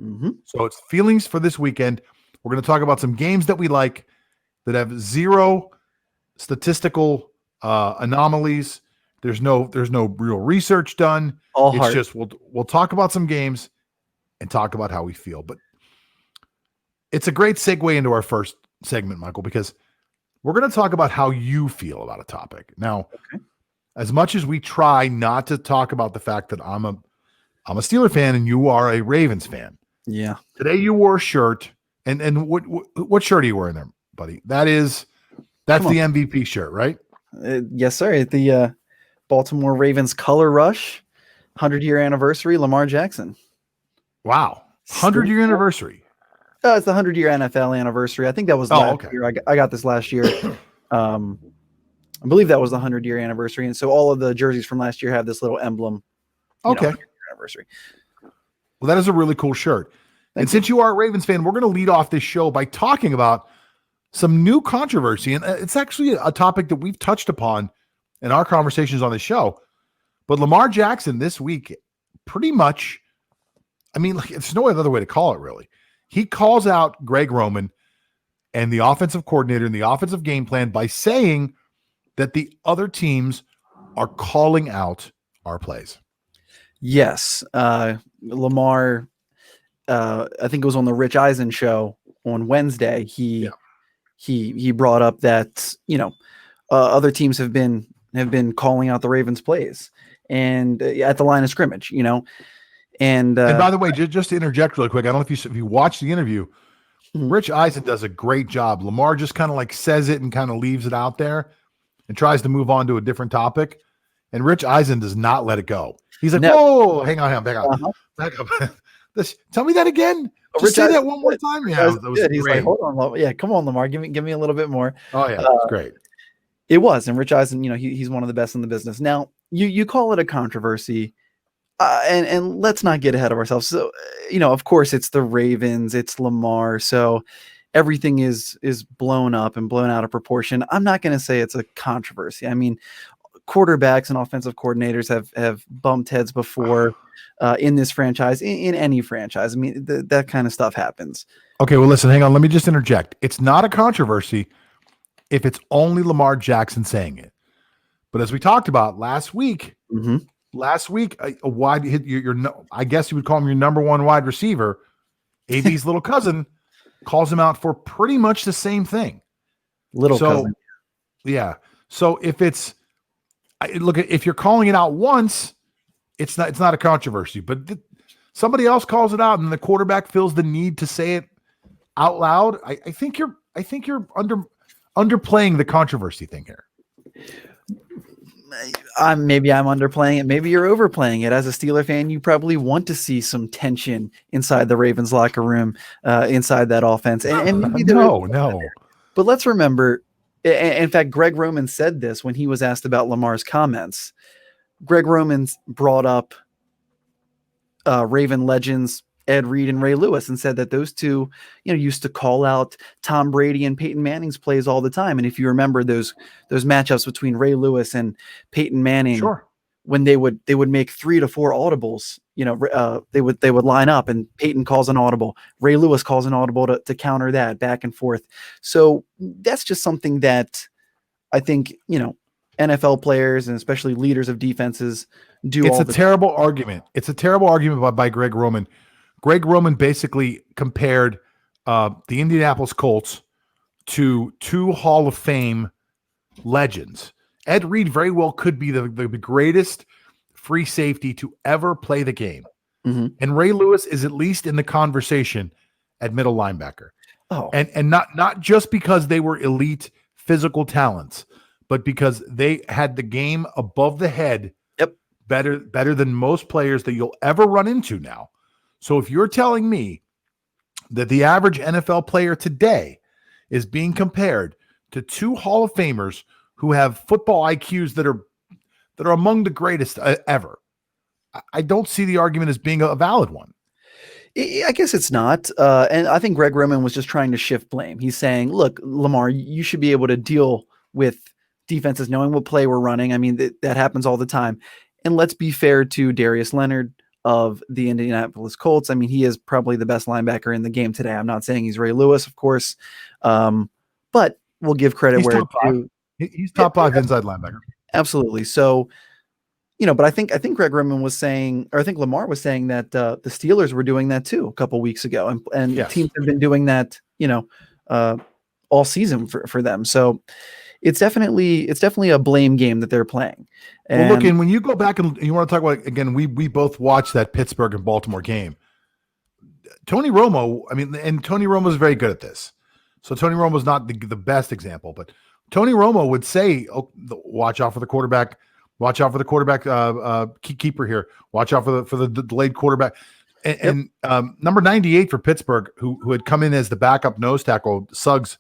Mm-hmm. So it's feelings for this weekend. We're going to talk about some games that we like that have zero statistical anomalies. There's no real research done. All It's heart. just we'll talk about some games and talk about how we feel. But it's a great segue into our first segment, Michael, because we're going to talk about how you feel about a topic. Now, as much as we try not to talk about the fact that I'm a Steeler fan and you are a Ravens fan. Yeah. Today you wore a shirt, and what shirt are you wearing there, buddy? That's the MVP shirt, right? Yes, sir. The Baltimore Ravens Color Rush, 100-year anniversary, Lamar Jackson. Wow. 100-year anniversary. It's the 100-year NFL anniversary. I think that was last year. I got this last year. I believe that was the 100-year anniversary. And so all of the jerseys from last year have this little emblem. Okay. Anniversary. Well, that is a really cool shirt. Since you are a Ravens fan, we're going to lead off this show by talking about some new controversy. And it's actually a topic that we've touched upon in our conversations on the show. But Lamar Jackson this week, pretty much, I mean, it's no other way to call it, really. He calls out Greg Roman and the offensive coordinator and the offensive game plan by saying that the other teams are calling out our plays. Yes. Lamar, I think it was on the Rich Eisen show on Wednesday. He brought up that, other teams have been calling out the Ravens plays and at the line of scrimmage, and by the way, just to interject really quick, I don't know if you watch the interview, Rich Eisen does a great job. Lamar just kind of like says it and kind of leaves it out there and tries to move on to a different topic. And Rich Eisen does not let it go. He's like, whoa, hang on, back up. Tell me that again. Just say that one more time. Yeah, that was He's great. like, hold on, yeah, come on, Lamar, give me a little bit more. Oh yeah, it's great. It was, and Rich Eisen, he's one of the best in the business. Now, you call it a controversy, and let's not get ahead of ourselves. So, of course, it's the Ravens, it's Lamar, so everything is blown up and blown out of proportion. I'm not going to say it's a controversy. I mean, quarterbacks and offensive coordinators have bumped heads before in this franchise, in any franchise. I mean, that kind of stuff happens. Okay, well, listen, hang on. Let me just interject. It's not a controversy if it's only Lamar Jackson saying it. But as we talked about last week, a wide hit, I guess you would call him your number one wide receiver, AB's little cousin, calls him out for pretty much the same thing. Cousin. Yeah. So if you're calling it out once, it's not a controversy. But somebody else calls it out, and the quarterback feels the need to say it out loud. I think you're underplaying the controversy thing here. Maybe I'm underplaying it. Maybe you're overplaying it. As a Steeler fan, you probably want to see some tension inside the Ravens locker room, inside that offense. And maybe no. But let's remember, in fact, Greg Roman said this when he was asked about Lamar's comments. Greg Roman brought up Raven legends Ed Reed and Ray Lewis and said that those two, used to call out Tom Brady and Peyton Manning's plays all the time. And if you remember those matchups between Ray Lewis and Peyton Manning, when they would make 3 to 4 audibles, they would line up and Peyton calls an audible, Ray Lewis calls an audible to counter that back and forth. So that's just something that I think, NFL players and especially leaders of defenses do. It's a terrible argument. It's a terrible argument by Greg Roman. Greg Roman basically compared the Indianapolis Colts to 2 Hall of Fame legends. Ed Reed very well could be the greatest free safety to ever play the game. Mm-hmm. And Ray Lewis is at least in the conversation at middle linebacker. Oh. And not just because they were elite physical talents, but because they had the game above the head better than most players that you'll ever run into now. So if you're telling me that the average NFL player today is being compared to 2 Hall of Famers who have football IQs that are among the greatest ever, I don't see the argument as being a valid one. I guess it's not. And I think Greg Roman was just trying to shift blame. He's saying, look, Lamar, you should be able to deal with defenses knowing what play we're running. I mean, that happens all the time. And let's be fair to Darius Leonard, of the Indianapolis Colts. I mean, he is probably the best linebacker in the game today. I'm not saying he's Ray Lewis, of course, but we'll give credit He's where top five. He's top five inside linebacker. Absolutely. So, but I think Greg Roman was saying, or I think Lamar was saying that the Steelers were doing that too a couple weeks ago, and Yes. teams have been doing that, all season for them. So it's definitely a blame game that they're playing. And well, look, and when you go back and you want to talk about, again, we both watched that Pittsburgh and Baltimore game. Tony Romo, and Tony Romo is very good at this. So Tony Romo is not the best example, but Tony Romo would say, watch out for the quarterback. Watch out for the quarterback keeper here. Watch out for the delayed quarterback. And number 98 for Pittsburgh, who had come in as the backup nose tackle, Suggs,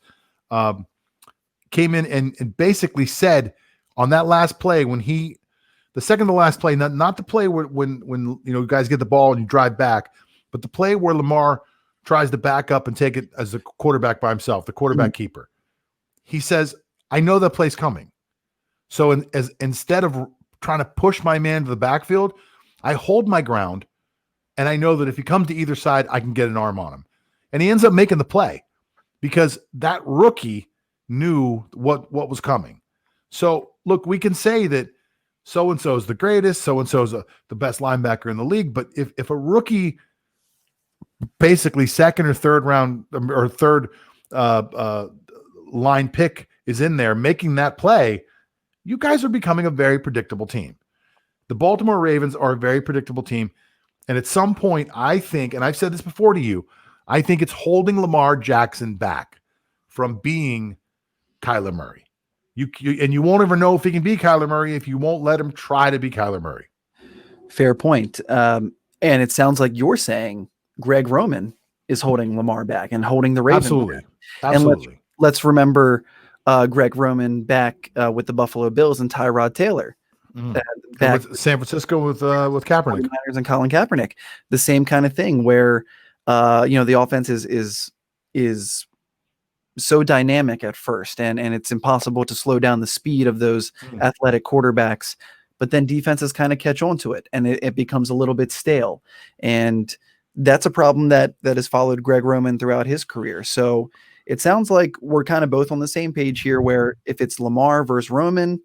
came in and basically said on that last play, the second to last play, not the play when you guys get the ball and you drive back, but the play where Lamar tries to back up and take it as a quarterback by himself, the quarterback keeper. He says, I know that play's coming. So instead of trying to push my man to the backfield, I hold my ground, and I know that if he comes to either side, I can get an arm on him. And he ends up making the play because that rookie knew what was coming. So, look, we can say that so-and-so is the greatest, so-and-so is the best linebacker in the league, but if a rookie basically second or third round or third line pick is in there making that play, you guys are becoming a very predictable team. The Baltimore Ravens are a very predictable team. And at some point, I think, and I've said this before to you, I think it's holding Lamar Jackson back from being Kyler Murray. You won't ever know if he can be Kyler Murray if you won't let him try to be Kyler Murray. Fair point. And it sounds like you're saying Greg Roman is holding Lamar back and holding the Ravens Absolutely. back. And let's remember Greg Roman back with the Buffalo Bills and Tyrod Taylor. Back with San Francisco with Kaepernick and Colin Kaepernick, the same kind of thing where the offense is so dynamic at first, and it's impossible to slow down the speed of those athletic quarterbacks, but then defenses kind of catch on to it, and it becomes a little bit stale, and that's a problem that has followed Greg Roman throughout his career. So it sounds like we're kind of both on the same page here, where if it's Lamar versus Roman,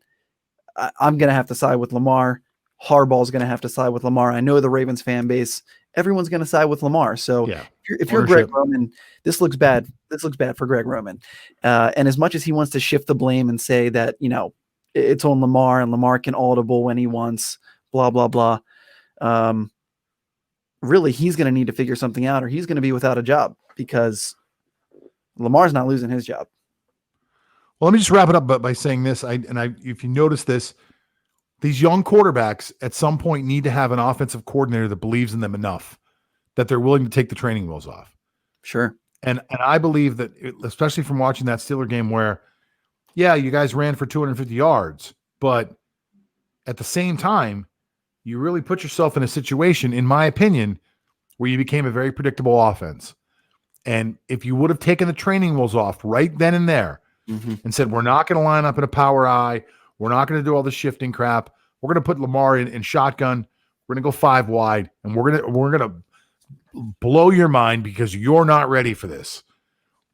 I'm going to have to side with Lamar. Harbaugh's going to have to side with Lamar. I know the Ravens fan base, everyone's going to side with Lamar. So if you're Greg Roman, this looks bad. This looks bad for Greg Roman. And as much as he wants to shift the blame and say that, it's on Lamar and Lamar can audible when he wants, blah, blah, blah. Really, he's going to need to figure something out, or he's going to be without a job, because Lamar's not losing his job. Well, let me just wrap it up by saying this. If you notice this, these young quarterbacks at some point need to have an offensive coordinator that believes in them enough that they're willing to take the training wheels off. Sure. And I believe that, especially from watching that Steeler game where, you guys ran for 250 yards, but at the same time, you really put yourself in a situation, in my opinion, where you became a very predictable offense. And if you would have taken the training wheels off right then and there, and said, we're not going to line up in a power eye. We're not going to do all the shifting crap. We're going to put Lamar in shotgun. We're going to go 5 wide, and we're going to blow your mind because you're not ready for this.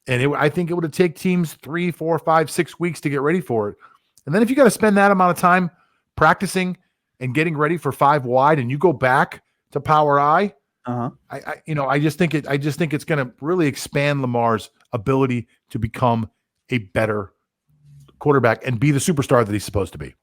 And I think it would have taken teams 3, 4, 5, 6 weeks to get ready for it. And then if you got to spend that amount of time practicing and getting ready for 5 wide, and you go back to power eye, I just think it's going to really expand Lamar's ability to become a better quarterback and be the superstar that he's supposed to be.